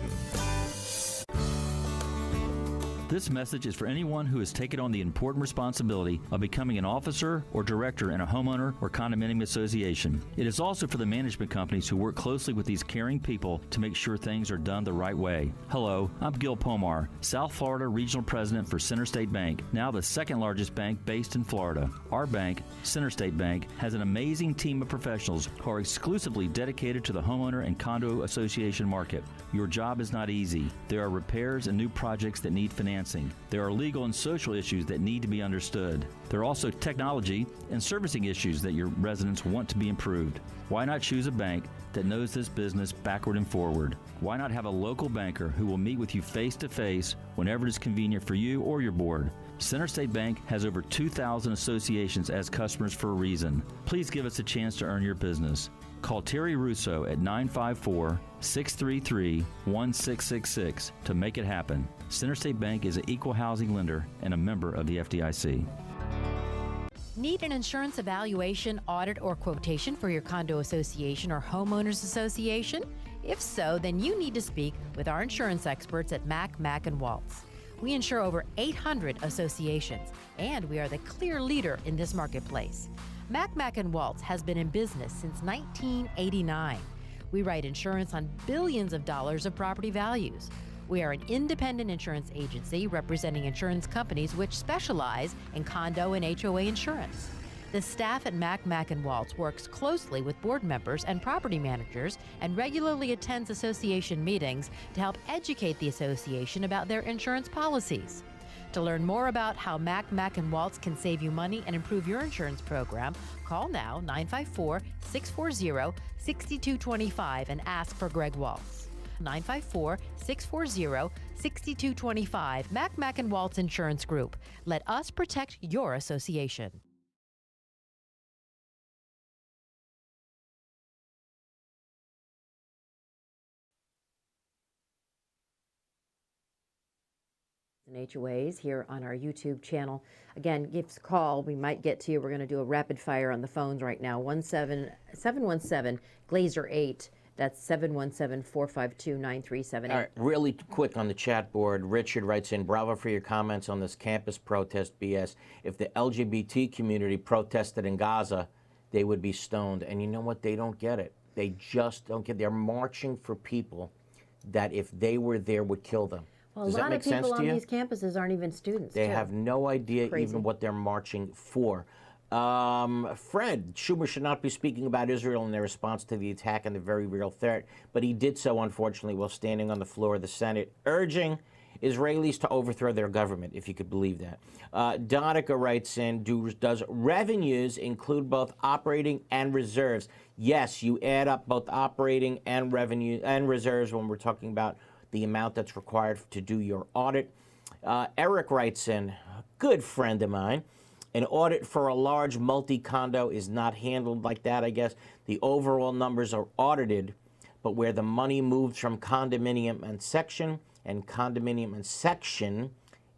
This message is for anyone who has taken on the important responsibility of becoming an officer or director in a homeowner or condominium association. It is also for the management companies who work closely with these caring people to make sure things are done the right way. Hello, I'm Gil Pomar, South Florida Regional President for Center State Bank, now the second largest bank based in Florida. Our bank, Center State Bank, has an amazing team of professionals who are exclusively dedicated to the homeowner and condo association market. Your job is not easy. There are repairs and new projects that need financing. There are legal and social issues that need to be understood. There are also technology and servicing issues that your residents want to be improved. Why not choose a bank that knows this business backward and forward? Why not have a local banker who will meet with you face to face whenever it is convenient for you or your board? Center State Bank has over 2,000 associations as customers for a reason. Please give us a chance to earn your business. Call Terry Russo at 954-633-1666 to make it happen. Center State Bank is an equal housing lender and a member of the FDIC. Need an insurance evaluation, audit, or quotation for your condo association or homeowners association? If so, then you need to speak with our insurance experts at Mack Waltz. We insure over 800 associations, and we are the clear leader in this marketplace. Mack Waltz has been in business since 1989. We write insurance on billions of dollars of property values. We are an independent insurance agency representing insurance companies which specialize in condo and HOA insurance. The staff at Mack Waltz works closely with board members and property managers and regularly attends association meetings to help educate the association about their insurance policies. To learn more about how Mack Waltz can save you money and improve your insurance program, call now 954-640-6225 and ask for Greg Waltz. 954-640-6225. Mack Waltz Insurance Group. Let us protect your association. And HOAs here on our YouTube channel. Again, give us a call. We might get to you. We're going to do a rapid fire on the phones right now. 717 Glazer 8. That's 717-452-9378. All right, really quick on the chat board. Richard writes in, bravo for your comments on this campus protest BS. If the LGBT community protested in Gaza, they would be stoned. And you know what? They don't get it. They just don't get it. They're marching for people that if they were there would kill them. Well, Does a that lot make of people sense to on you? these campuses aren't even students. They too. have no idea Crazy. even what they're marching for. Fred, Schumer should not be speaking about Israel in their response to the attack and the very real threat, but he did so, unfortunately, while standing on the floor of the Senate, urging Israelis to overthrow their government, if you could believe that. Donica writes in, does revenues include both operating and reserves? Yes, you add up both operating and revenue and reserves when we're talking about the amount that's required to do your audit. Eric writes in, a good friend of mine, an audit for a large multi-condo is not handled like that, I guess. The overall numbers are audited, but where the money moves from condominium and section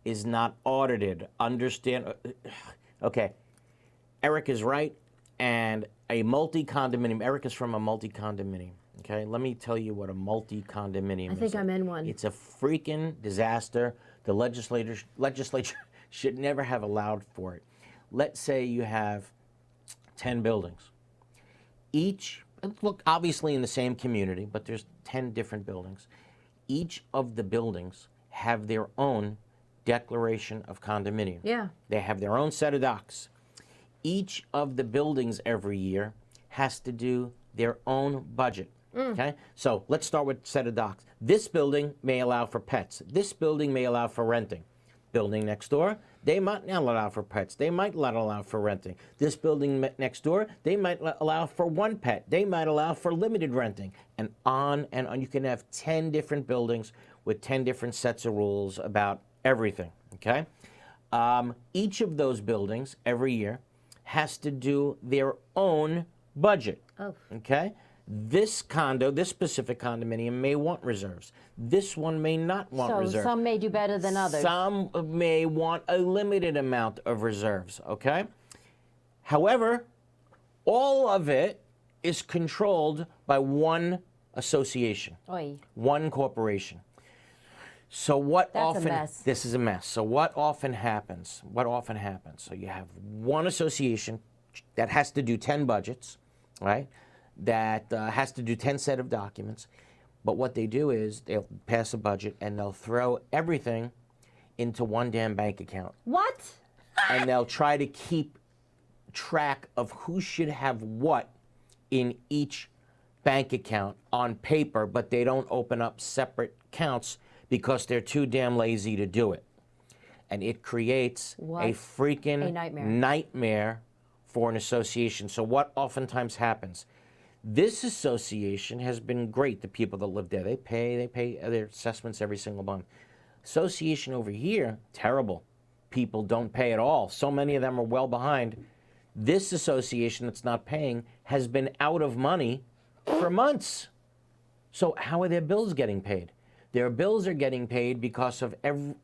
is not audited. Understand? Okay. Eric is right, and a multi-condominium, Eric is from a multi-condominium. Okay, let me tell you what a multi-condominium is. I think I'm in one. It's a freaking disaster. The legislature should never have allowed for it. Let's say you have 10 buildings. Each, look, obviously in the same community, but there's 10 different buildings. each of the buildings have their own declaration of condominium. Yeah. They have their own set of docs. Each of the buildings every year has to do their own budget. Okay, so let's start with set of docs. This building may allow for pets. This building may allow for renting. Building next door, they might not allow for pets. They might not allow for renting. This building next door, they might allow for one pet. They might allow for limited renting, and on and on. You can have 10 different buildings with 10 different sets of rules about everything. Okay, each of those buildings every year has to do their own budget. Oh. Okay. This condo, this specific condominium may want reserves. This one may not want reserves. So some may do better than others. Some may want a limited amount of reserves, okay? However, all of it is controlled by one association, Oy. one corporation. So what That's often... a mess. This is a mess. So what often happens? So you have one association that has to do 10 budgets, right? That has to do 10 set of documents. But what they do is they'll pass a budget and they'll throw everything into one damn bank account. What? And they'll try to keep track of who should have what in each bank account on paper, but they don't open up separate accounts because they're too damn lazy to do it. And it creates a freaking nightmare for an association. So what oftentimes happens? This association has been great. The people that live there, they pay their assessments every single month. Association over here, terrible. People don't pay at all. So many of them are well behind. This association that's not paying has been out of money for months. So how are their bills getting paid? Their bills are getting paid because of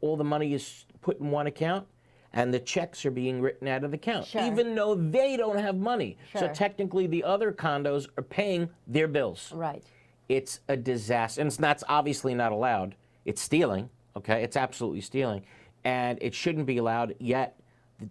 all the money is put in one account, and the checks are being written out of the account, even though they don't have money. So technically, the other condos are paying their bills. Right. It's a disaster. And that's obviously not allowed. It's stealing, okay? It's absolutely stealing. And it shouldn't be allowed, yet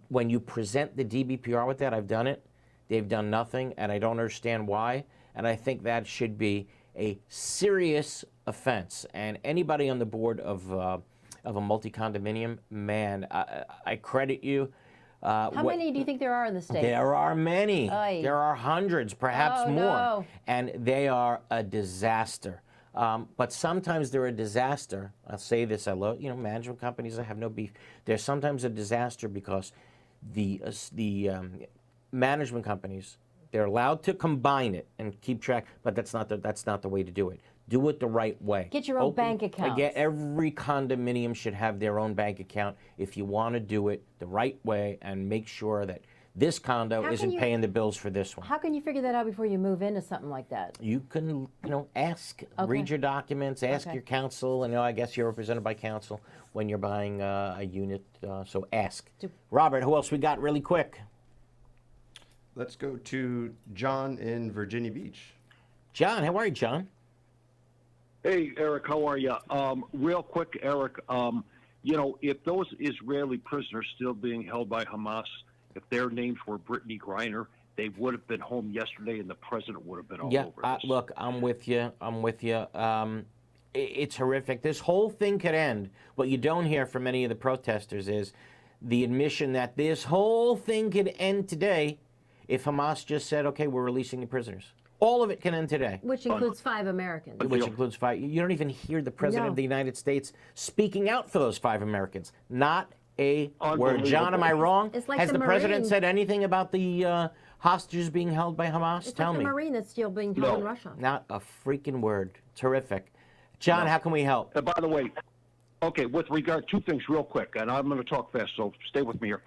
when you present the DBPR with that, I've done it, they've done nothing, and I don't understand why. And I think that should be a serious offense. And anybody on the board of a multi-condominium, man, I credit you. How many do you think there are in the state? There are many. Oy. There are hundreds, perhaps more. No. And they are a disaster. But sometimes they're a disaster. I'll say this, I love, management companies, I have no beef. They're sometimes a disaster because the management companies, they're allowed to combine it and keep track, but that's not the way to do it. Do it the right way. Get your own bank account. Again, every condominium should have their own bank account if you want to do it the right way and make sure that this condo isn't paying the bills for this one. How can you figure that out before you move into something like that? You can, ask, read your documents, ask your counsel, and I guess you're represented by counsel when you're buying a unit, so ask. Robert, who else we got really quick? Let's go to John in Virginia Beach. John, how are you, John? Hey, Eric, how are you? Real quick, Eric, if those Israeli prisoners still being held by Hamas, if their names were Brittany Griner, they would have been home yesterday and the president would have been all over this. Look, I'm with you. It's horrific. This whole thing could end. What you don't hear from many of the protesters is the admission that this whole thing could end today if Hamas just said, okay, we're releasing the prisoners. All of it can end today. Which includes 5 Americans. Which includes 5. You don't even hear the President of the United States speaking out for those 5 Americans. Not a word. John, am I wrong? It's like Has the President Marine. said anything about the hostages being held by Hamas? It's Tell like me. the Marine that's still being held in Russia. Not a freaking word. Terrific. John, how can we help? By the way, okay, with regard, 2 things real quick, and I'm going to talk fast, so stay with me here.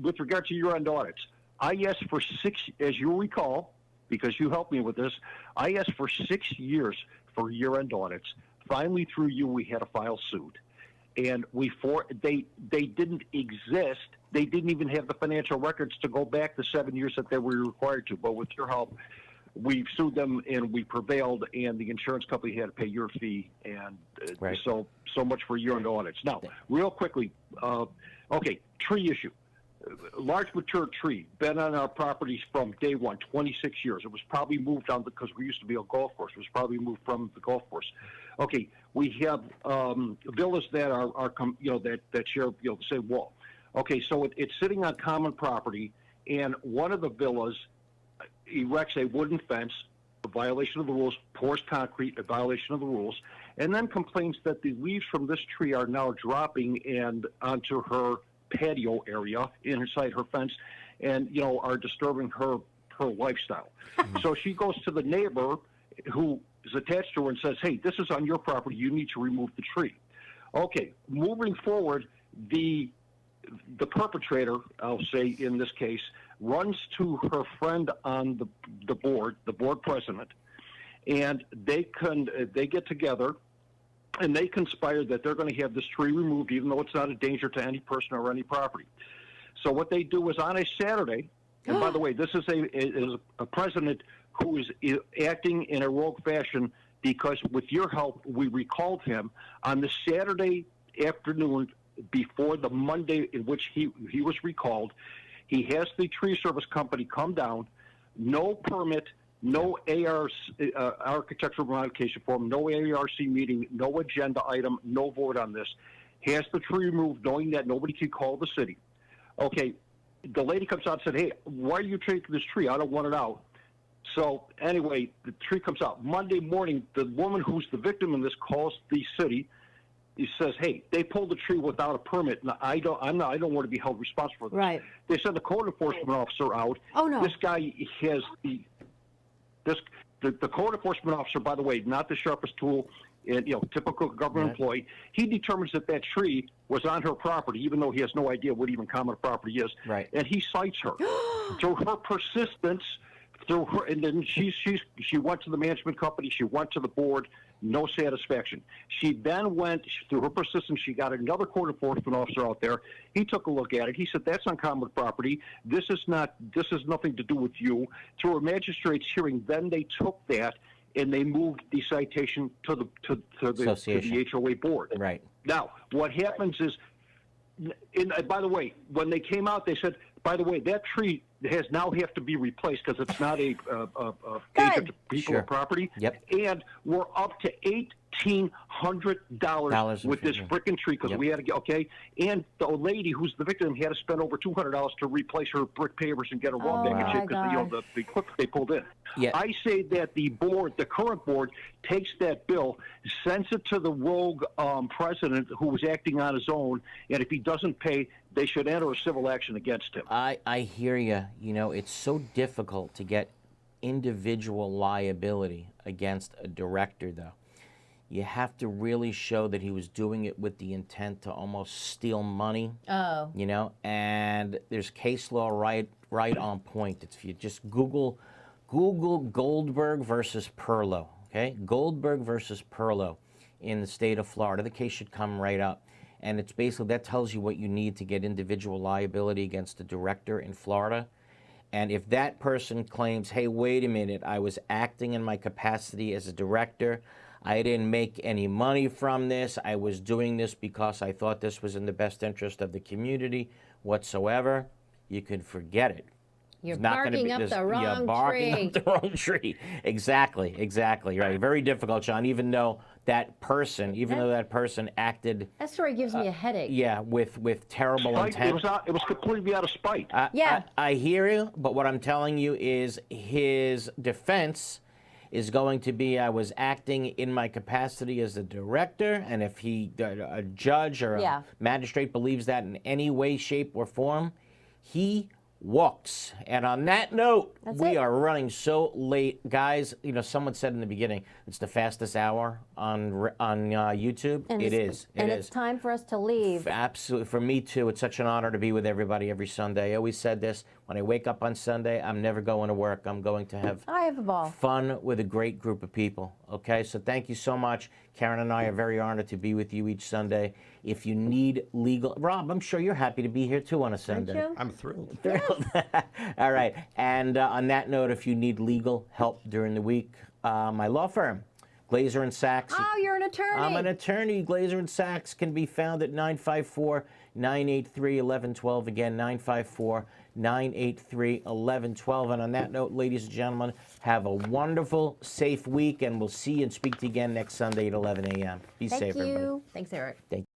With regard to year-end audits, I asked for 6, as you recall, because you helped me with this, I asked for 6 years for year-end audits. Finally, through you, we had to file suit. And they didn't exist. They didn't even have the financial records to go back the 7 years that they were required to. But with your help, we sued them and we prevailed, and the insurance company had to pay your fee. And so much for year-end audits. Now, real quickly, okay, tree issue. large mature tree, been on our properties from day one, 26 years. It was probably moved on because we used to be a golf course. It was probably moved from the golf course. Okay, we have villas that are that share the same wall. Okay, so it's sitting on common property, and one of the villas erects a wooden fence, a violation of the rules, pours concrete, a violation of the rules, and then complains that the leaves from this tree are now dropping and onto her patio area inside her fence, and are disturbing her lifestyle. So she goes to the neighbor who is attached to her and says, hey, this is on your property, you need to remove the tree. Okay, moving forward, the perpetrator, I'll say in this case, runs to her friend on the board president, and they get together and they conspire that they're going to have this tree removed, even though it's not a danger to any person or any property. So what they do is on a Saturday, and by the way, this is a president who is acting in a rogue fashion, because with your help, we recalled him on the Saturday afternoon before the Monday in which he was recalled. He has the tree service company come down, no permit, no architectural modification form, no ARC meeting, no agenda item, no vote on this. Has the tree removed, knowing that nobody can call the city. Okay, the lady comes out and said, hey, why are you taking this tree? I don't want it out. So anyway, the tree comes out. Monday morning, the woman who's the victim in this calls the city. He says, hey, they pulled the tree without a permit, and I don't want to be held responsible for this. Right. They sent the code enforcement officer out. Oh, no. This guy has the code enforcement officer, by the way, not the sharpest tool, and typical government employee. He determines that tree was on her property, even though he has no idea what even common property is. Right. And he cites her through her persistence. And then she went to the management company. She went to the board. No satisfaction. She then went, through her persistence, she got another code enforcement officer out there. He took a look at it. He said, that's on common property. This has nothing to do with you. Through a magistrate's hearing, then they took that and they moved the citation to the HOA board. Right. Now, what happens is, by the way, when they came out, they said, by the way, that tree now have to be replaced because it's not a danger to people or property. Yep. And we're up to $1,800 with this frickin' tree because we had to get, okay? And the lady who's the victim had to spend over $200 to replace her brick pavers and get her wall back in shape because the equipment they pulled in. Yeah. I say that the current board, takes that bill, sends it to the rogue president who was acting on his own, and if he doesn't pay, they should enter a civil action against him. I hear you. It's so difficult to get individual liability against a director, though. You have to really show that he was doing it with the intent to almost steal money. Oh. And there's case law right on point. If you just Google Goldberg versus Perlow, okay? Goldberg versus Perlow in the state of Florida. The case should come right up. And it's basically, that tells you what you need to get individual liability against a director in Florida. And if that person claims, hey, wait a minute, I was acting in my capacity as a director, I didn't make any money from this, I was doing this because I thought this was in the best interest of the community whatsoever, you can forget it. You're barking up the wrong tree. You're barking up the wrong tree. Exactly, right. Very difficult, John, even though that person acted... That story gives me a headache. Yeah, with terrible intent. It was completely out of spite. I hear you, but what I'm telling you is his defense is going to be, I was acting in my capacity as a director, and if a judge or a magistrate believes that in any way, shape, or form, he walks. And on that note, we are running so late. Guys, someone said in the beginning, it's the fastest hour on YouTube. And it's time for us to leave. Absolutely. For me, too. It's such an honor to be with everybody every Sunday. I always said this, when I wake up on Sunday, I'm never going to work. I'm going to have a ball. Fun with a great group of people. Okay, so thank you so much. Karen and I are very honored to be with you each Sunday. If you need legal... Rob, I'm sure you're happy to be here, too, on a Sunday. Aren't you? I'm thrilled. All right. And on that note, if you need legal help during the week, my law firm, Glazer and Sachs. Oh, you're an attorney. I'm an attorney. Glazer and Sachs can be found at 954-983-1112. Again, 954-983-1112. And on that note, ladies and gentlemen, have a wonderful, safe week, and we'll see and speak to you again next Sunday at 11 a.m. Be safe, everybody. Thanks, Eric. Thank you.